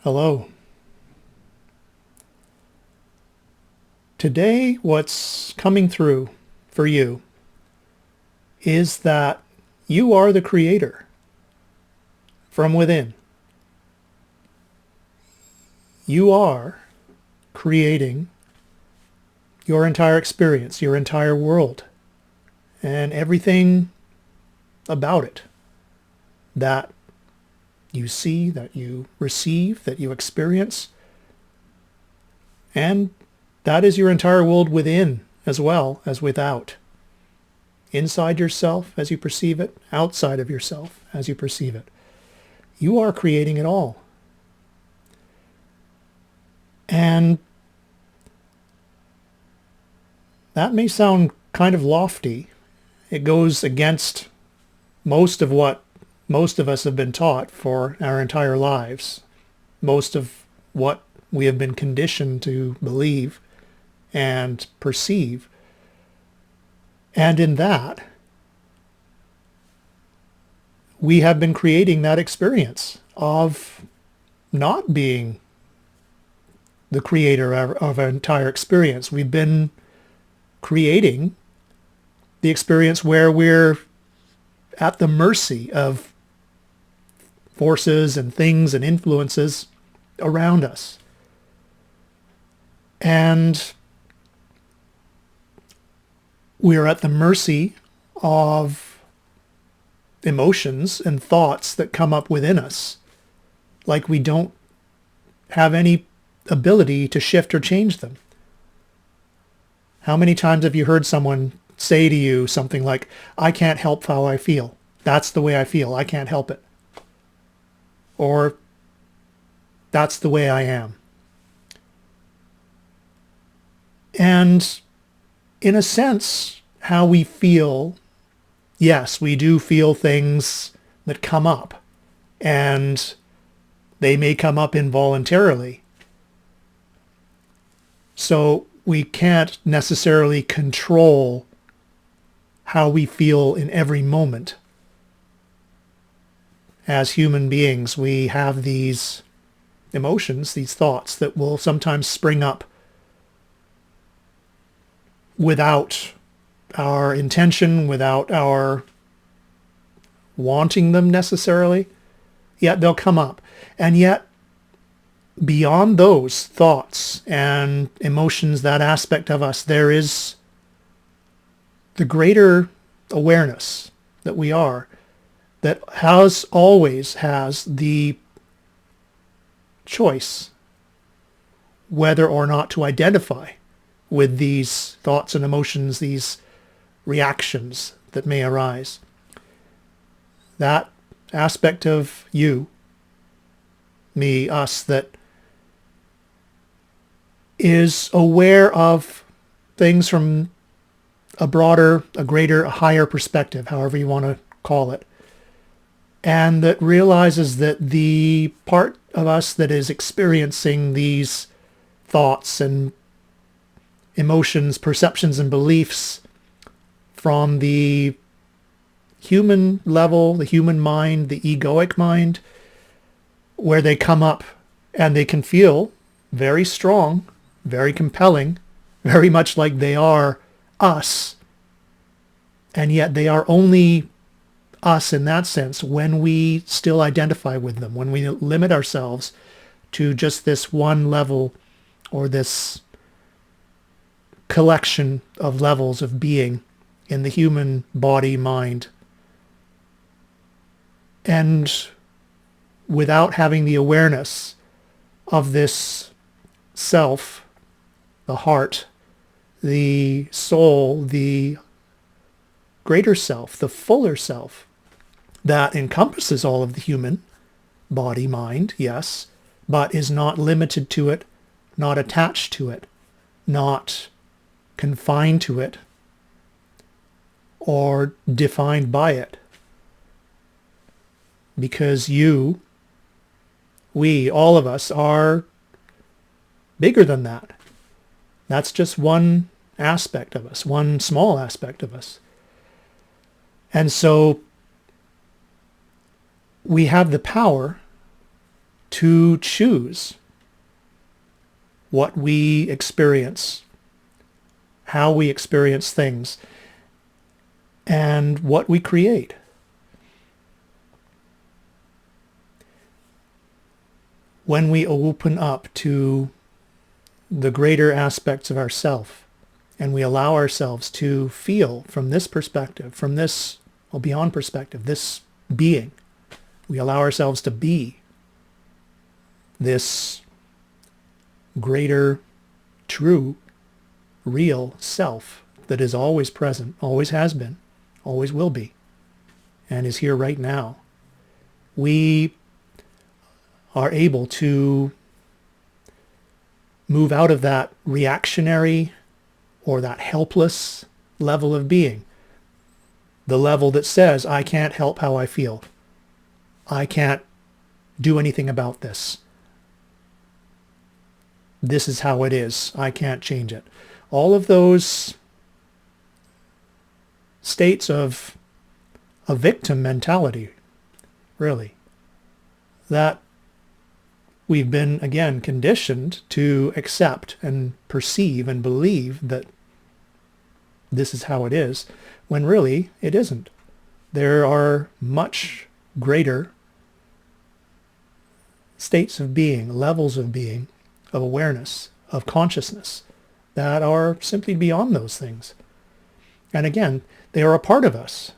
Hello. Today, what's coming through for you is that you are the creator from within. You are creating your entire experience, your entire world, and everything about it that you see, that you receive, that you experience. And that is your entire world within as well as without. Inside yourself as you perceive it, outside of yourself as you perceive it. You are creating it all. And that may sound kind of lofty. It goes against most of what most of us have been taught for our entire lives. Most of what we have been conditioned to believe and perceive. And in that, we have been creating that experience of not being the creator of our entire experience. We've been creating the experience where we're at the mercy of forces and things and influences around us. And we are at the mercy of emotions and thoughts that come up within us, like we don't have any ability to shift or change them. How many times have you heard someone say to you something like, "I can't help how I feel. That's the way I feel. I can't help it." Or, "That's the way I am." And in a sense, how we feel, yes, we do feel things that come up, and they may come up involuntarily. So we can't necessarily control how we feel in every moment. As human beings, we have these emotions, these thoughts that will sometimes spring up without our intention, without our wanting them necessarily. Yet they'll come up. And yet, beyond those thoughts and emotions, that aspect of us, there is the greater awareness that we are, that always has the choice whether or not to identify with these thoughts and emotions, these reactions that may arise. That aspect of you, me, us, that is aware of things from a broader, a greater, a higher perspective, however you want to call it, and that realizes that the part of us that is experiencing these thoughts and emotions, perceptions, and beliefs from the human level, the human mind, the egoic mind, where they come up and they can feel very strong, very compelling, very much like they are us. And yet they are only us in that sense when we still identify with them, when we limit ourselves to just this one level or this collection of levels of being in the human body, mind. And without having the awareness of this self, the heart, the soul, the greater self, the fuller self that encompasses all of the human body, mind, yes, but is not limited to it, not attached to it, not confined to it, or defined by it. Because we, all of us, are bigger than that. That's just one aspect of us, one small aspect of us. And so we have the power to choose what we experience, how we experience things, and what we create. When we open up to the greater aspects of ourself, and we allow ourselves to feel from this perspective, from this, well, beyond perspective, this being, we allow ourselves to be this greater, true, real self that is always present, always has been, always will be, and is here right now. We are able to move out of that reactionary or that helpless level of being. The level that says, I can't help how I feel. I can't do anything about this. This is how it is. I can't change it. All of those states of a victim mentality, really, that we've been, again, conditioned to accept and perceive and believe that this is how it is, when really it isn't. There are much greater states of being, levels of being, of awareness, of consciousness, that are simply beyond those things. And again, they are a part of us.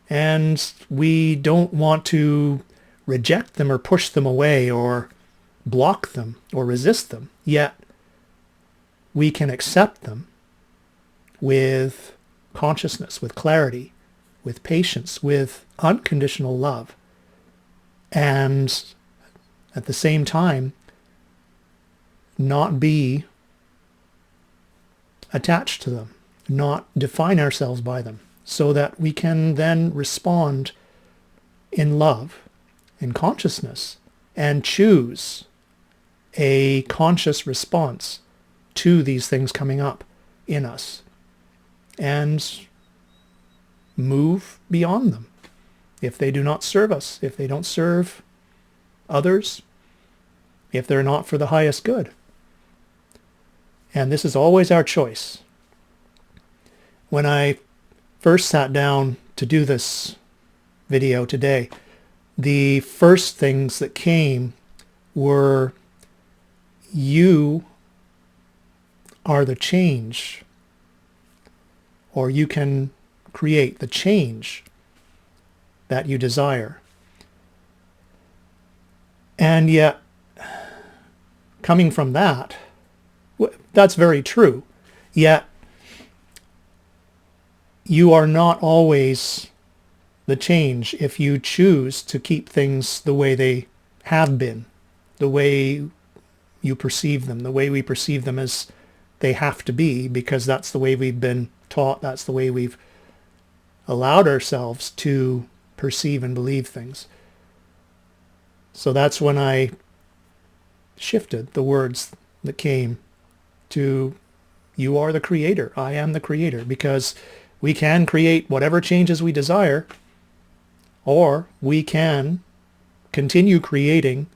And we don't want to reject them or push them away or block them or resist them, yet we can accept them with consciousness, with clarity, with patience, with unconditional love, and at the same time not be attached to them, not define ourselves by them, so that we can then respond in love, in consciousness, and choose a conscious response to these things coming up in us and move beyond them. If they do not serve us, if they don't serve others, if they're not for the highest good. And this is always our choice. When I first sat down to do this video today, the first things that came were, you are the change, or you can create the change that you desire. And yet, coming from that, that's very true. Yet, you are not always the change if you choose to keep things the way they have been, the way you perceive them, the way we perceive them as they have to be, because that's the way we've been taught, that's the way we've allowed ourselves to perceive and believe things. So that's when I shifted the words that came to, you are the creator, I am the creator, because we can create whatever changes we desire, or we can continue creating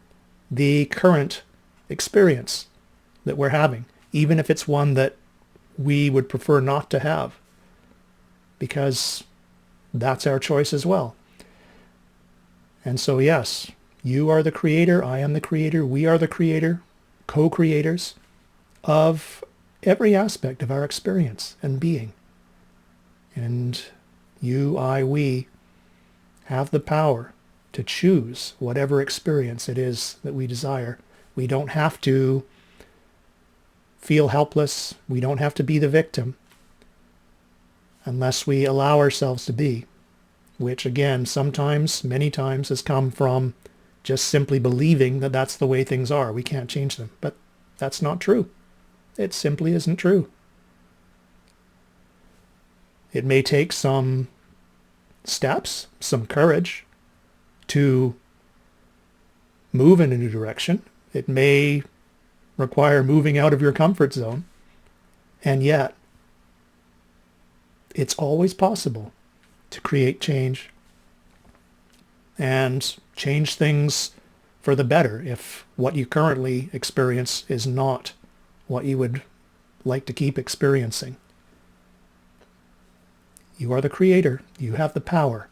the current experience that we're having, even if it's one that we would prefer not to have, because that's our choice as well. And so yes, you are the creator, I am the creator, we are the creator, co-creators of every aspect of our experience and being. And you, I, we have the power to choose whatever experience it is that we desire. We don't have to feel helpless. We don't have to be the victim unless we allow ourselves to be, which again, sometimes, many times, has come from just simply believing that that's the way things are. We can't change them. But that's not true. It simply isn't true. It may take some steps, some courage to move in a new direction. It may require moving out of your comfort zone. And yet, it's always possible to create change and change things for the better if what you currently experience is not what you would like to keep experiencing. You are the creator. You have the power.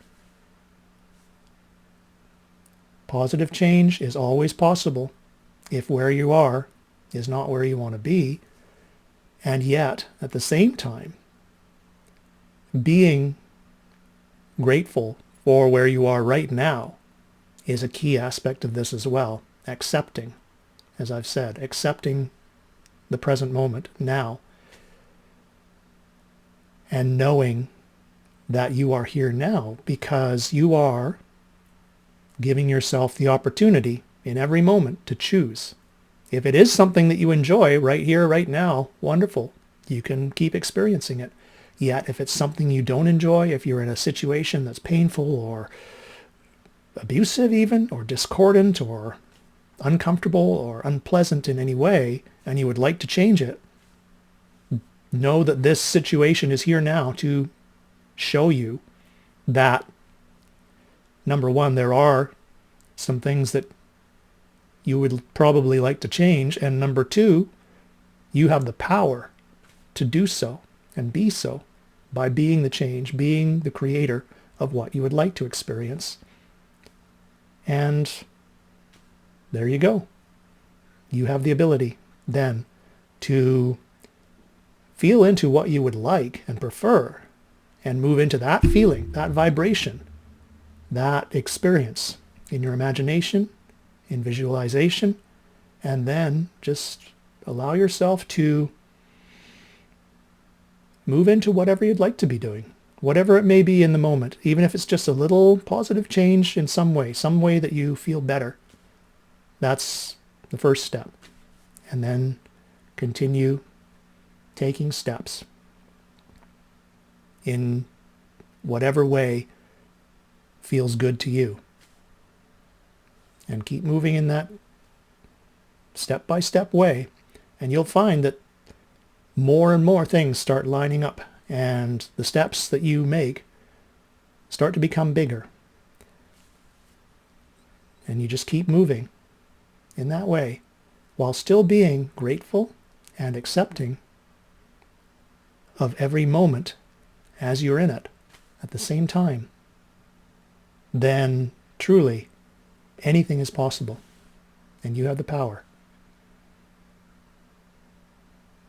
Positive change is always possible if where you are is not where you want to be, and yet, at the same time, being grateful for where you are right now is a key aspect of this as well. Accepting, as I've said, accepting the present moment now, and knowing that you are here now because you are giving yourself the opportunity in every moment to choose. If it is something that you enjoy right here, right now, wonderful. You can keep experiencing it. Yet if it's something you don't enjoy, if you're in a situation that's painful or abusive even, or discordant or uncomfortable or unpleasant in any way, and you would like to change it, know that this situation is here now to show you that, number one, there are some things that you would probably like to change, and number two, you have the power to do so and be so by being the change, being the creator of what you would like to experience. And there you go. You have the ability then to feel into what you would like and prefer and move into that feeling, that vibration, that experience in your imagination, in visualization, and then just allow yourself to move into whatever you'd like to be doing, whatever it may be in the moment, even if it's just a little positive change in some way that you feel better. That's the first step. And then continue taking steps in whatever way feels good to you. And keep moving in that step-by-step way, and you'll find that more and more things start lining up, and the steps that you make start to become bigger. And you just keep moving in that way while still being grateful and accepting of every moment as you're in it at the same time. Then truly anything is possible, and you have the power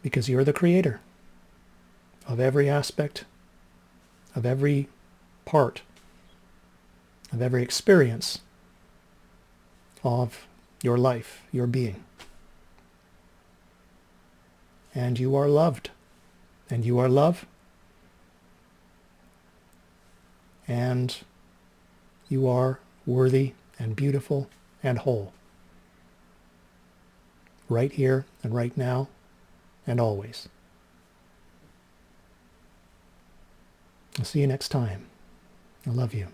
because you're the creator of every aspect, of every part, of every experience of your life, your being. And you are loved, and you are love, and you are worthy and beautiful and whole, right here and right now and always. I'll see you next time. I love you.